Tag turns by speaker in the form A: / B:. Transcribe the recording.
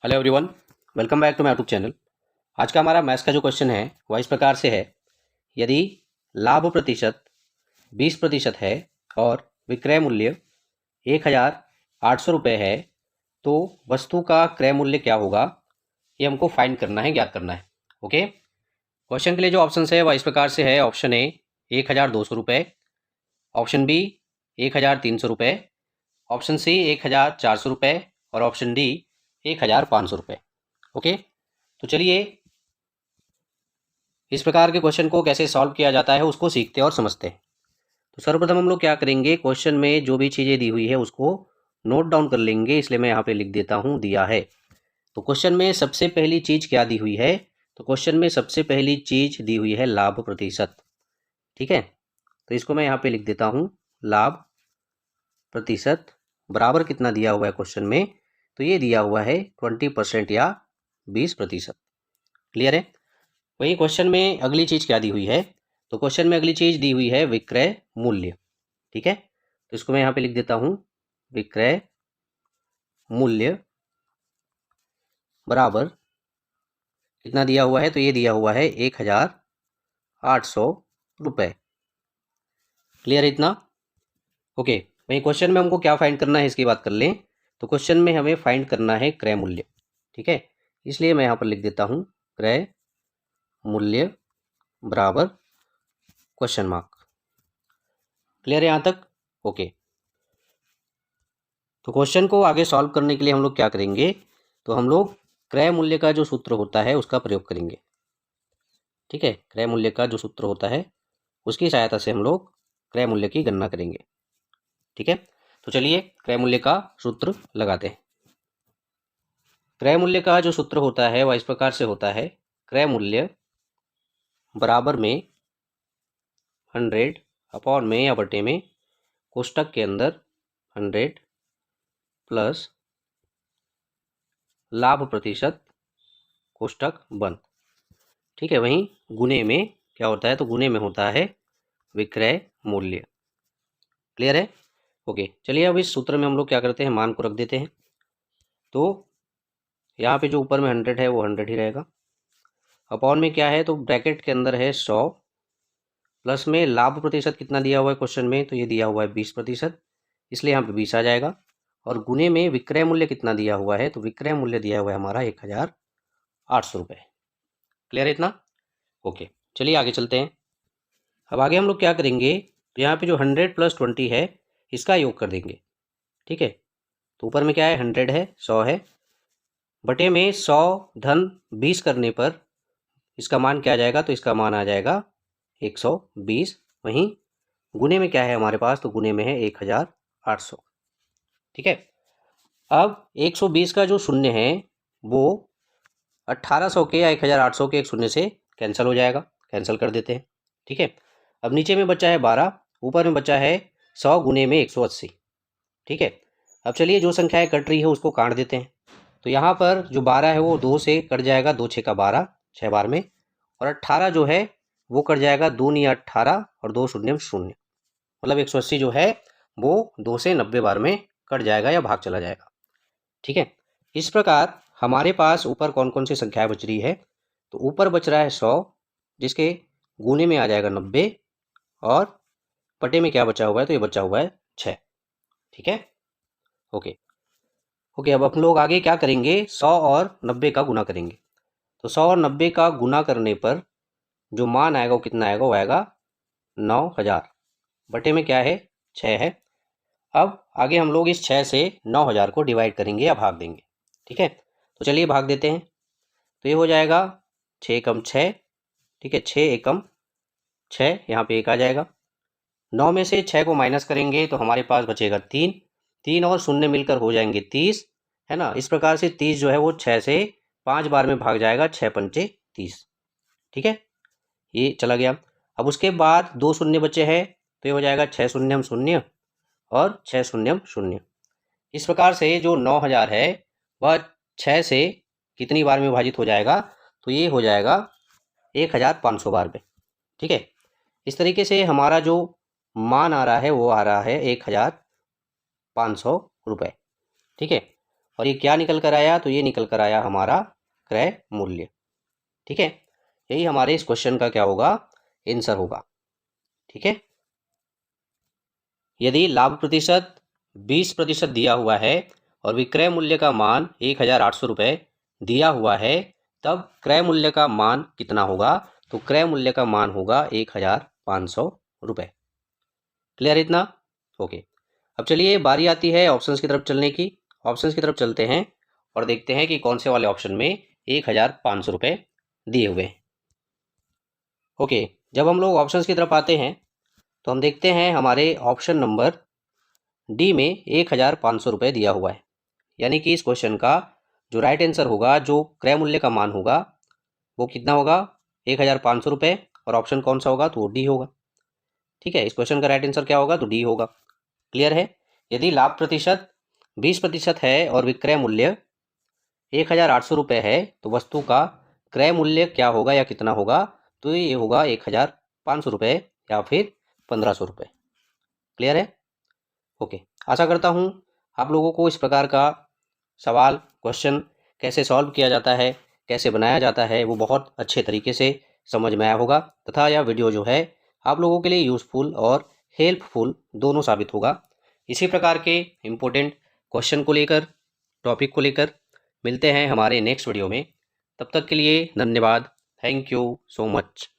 A: Hello everyone, welcome back to my YouTube channel. आज का हमारा मैथ्स का जो क्वेश्चन है वह इस प्रकार से है। यदि लाभ प्रतिशत 20% है और विक्रय मूल्य 1,800 रुपये है तो वस्तु का क्रय मूल्य क्या होगा, ये हमको फाइंड करना है, ज्ञात करना है। ओके, क्वेश्चन के लिए जो ऑप्शन है वह इस प्रकार से है। ऑप्शन ए 1,200 रुपये, ऑप्शन बी 1,300 रुपये, ऑप्शन सी 1,400 रुपये और ऑप्शन डी 1,500 रुपये। ओके, तो चलिए इस प्रकार के क्वेश्चन को कैसे सॉल्व किया जाता है उसको सीखते हैं और समझते हैं। तो सर्वप्रथम हम लोग क्या करेंगे, क्वेश्चन में जो भी चीज़ें दी हुई है उसको नोट डाउन कर लेंगे, इसलिए मैं यहाँ पे लिख देता हूँ दिया है। तो क्वेश्चन में सबसे पहली चीज़ क्या दी हुई है, तो क्वेश्चन में सबसे पहली चीज़ दी हुई है लाभ प्रतिशत। ठीक है, तो इसको मैं यहाँ पे लिख देता हूँ लाभ प्रतिशत बराबर कितना दिया हुआ है क्वेश्चन में, तो ये दिया हुआ है 20% या 20%। क्लियर है। वही क्वेश्चन में अगली चीज़ क्या दी हुई है, तो क्वेश्चन में अगली चीज़ दी हुई है विक्रय मूल्य। ठीक है, तो इसको मैं यहाँ पे लिख देता हूँ विक्रय मूल्य बराबर कितना दिया हुआ है, तो ये दिया हुआ है 1,800 रुपये। क्लियर है इतना। ओके, वही क्वेश्चन में हमको क्या फाइंड करना है इसकी बात कर लें। तो क्वेश्चन में हमें फाइंड करना है क्रय मूल्य। ठीक है, इसलिए मैं यहाँ पर लिख देता हूँ क्रय मूल्य बराबर क्वेश्चन मार्क। क्लियर है यहाँ तक। ओके, तो क्वेश्चन को आगे सॉल्व करने के लिए हम लोग क्या करेंगे, तो हम लोग क्रय मूल्य का जो सूत्र होता है उसका प्रयोग करेंगे। ठीक है, क्रय मूल्य का जो सूत्र होता है उसकी सहायता से हम लोग क्रय मूल्य की गणना करेंगे। ठीक है, तो चलिए क्रय मूल्य का सूत्र लगाते हैं। क्रय मूल्य का जो सूत्र होता है वह इस प्रकार से होता है, क्रय मूल्य बराबर में 100 अपॉन में या बटे में कोष्टक के अंदर 100 प्लस लाभ प्रतिशत कोष्टक बंद। ठीक है, वहीं गुने में क्या होता है, तो गुने में होता है विक्रय मूल्य। क्लियर है। ओके, चलिए अब इस सूत्र में हम लोग क्या करते हैं, मान को रख देते हैं। तो यहाँ पे जो ऊपर में 100 है वो 100 ही रहेगा। अपॉन में क्या है, तो ब्रैकेट के अंदर है 100 प्लस में लाभ प्रतिशत कितना दिया हुआ है क्वेश्चन में, तो ये दिया हुआ है 20%, इसलिए यहाँ पे 20 आ जाएगा। और गुने में विक्रय मूल्य कितना दिया हुआ है, तो विक्रय मूल्य दिया हुआ है हमारा 1,800 रुपये। क्लियर है इतना। ओके, चलिए आगे चलते हैं। अब आगे हम लोग क्या करेंगे, तो यहाँ पे जो 100 + 20 है इसका योग कर देंगे। ठीक है, तो ऊपर में क्या है, 100 है, 100 है, बटे में 100 धन 20 करने पर इसका मान क्या आ जाएगा, तो इसका मान आ जाएगा 120। वहीं गुने में क्या है हमारे पास, तो गुने में है 1,800। ठीक है, अब 120 का जो शून्य है वो 1,800 के या 1,800 के एक शून्य से कैंसिल हो जाएगा, कैंसिल कर देते हैं। ठीक है, अब नीचे में बचा है 12, ऊपर में बचा है 100 गुने में 180। ठीक है, अब चलिए जो संख्याएं कट रही है उसको काट देते हैं। तो यहाँ पर जो 12 है वो 2 से कट जाएगा, 2 6 का 12, 6 बार में। और 18 जो है वो कट जाएगा, 2 9 18 और 2 शून्य 0, मतलब 180 जो है वो 2 से 90 बार में कट जाएगा या भाग चला जाएगा। ठीक है, इस प्रकार हमारे पास ऊपर कौन कौन सी संख्याएं बच रही है, तो ऊपर बच रहा है 100 जिसके गुने में आ जाएगा 90, और पटे में क्या बचा हुआ है, तो ये बचा हुआ है 6। ठीक है, ओके ओके, अब हम लोग आगे क्या करेंगे, 100 और 90 का गुना करेंगे। तो 100 और 90 का गुना करने पर जो मान आएगा वो कितना आएगा, वो आएगा 9,000, बटे में क्या है, 6 है। अब आगे हम लोग इस 6 से 9,000 को डिवाइड करेंगे या भाग देंगे। ठीक है, तो चलिए भाग देते हैं। तो ये हो जाएगा 6 कम 6, ठीक है, 6 एकम 6, यहाँ पे 1 आ जाएगा। 9 में से 6 को माइनस करेंगे तो हमारे पास बचेगा 3, 3 और शून्य मिलकर हो जाएंगे 30, है ना। इस प्रकार से 30 जो है वो 6 से 5 बार में भाग जाएगा, 6 पंचे 30। ठीक है, ये चला गया। अब उसके बाद 2 शून्य बचे हैं, तो ये हो जाएगा 6 शून्यम 0 और 6 शून्यम 0। इस प्रकार से जो 9,000 है वह 6 से कितनी बार में विभाजित हो जाएगा, तो ये हो जाएगा 1,500 बार में। ठीक है, इस तरीके से हमारा जो मान आ रहा है वो आ रहा है 1,500 रुपये। ठीक है, और ये क्या निकल कर आया, तो ये निकल कर आया हमारा क्रय मूल्य। ठीक है, यही हमारे इस क्वेश्चन का क्या होगा, आंसर होगा। ठीक है, यदि लाभ प्रतिशत 20% दिया हुआ है और विक्रय मूल्य का मान 1800 रुपये दिया हुआ है, तब क्रय मूल्य का मान कितना होगा, तो क्रय मूल्य का मान होगा 1500 रुपये। क्लियर इतना? ओके, अब चलिए बारी आती है ऑप्शंस की तरफ चलने की। ऑप्शंस की तरफ चलते हैं और देखते हैं कि कौन से वाले ऑप्शन में 1500 रुपये दिए हुए हैं। ओके, जब हम लोग ऑप्शंस की तरफ आते हैं तो हम देखते हैं हमारे ऑप्शन नंबर डी में 1500 रुपये दिया हुआ है, यानी कि इस क्वेश्चन का जो राइट आंसर होगा, जो क्रय मूल्य का मान होगा, वो कितना होगा, 1500 रुपये। और ऑप्शन कौन सा होगा, तो वो डी होगा। ठीक है, इस क्वेश्चन का राइट आंसर क्या होगा, तो डी होगा। क्लियर है? यदि लाभ प्रतिशत 20% है और विक्रय मूल्य 1800 रुपये है, तो वस्तु का क्रय मूल्य क्या होगा या कितना होगा, तो ये होगा 1500 रुपये या फिर 1500 रुपये। क्लियर है? ओके, आशा करता हूँ आप लोगों को इस प्रकार का सवाल, क्वेश्चन कैसे सॉल्व किया जाता है, कैसे बनाया जाता है, वो बहुत अच्छे तरीके से समझ में आया होगा, तथा यह वीडियो जो है आप लोगों के लिए यूज़फुल और हेल्पफुल दोनों साबित होगा। इसी प्रकार के इम्पोर्टेंट क्वेश्चन को लेकर, टॉपिक को लेकर मिलते हैं हमारे नेक्स्ट वीडियो में। तब तक के लिए धन्यवाद। Thank you so much.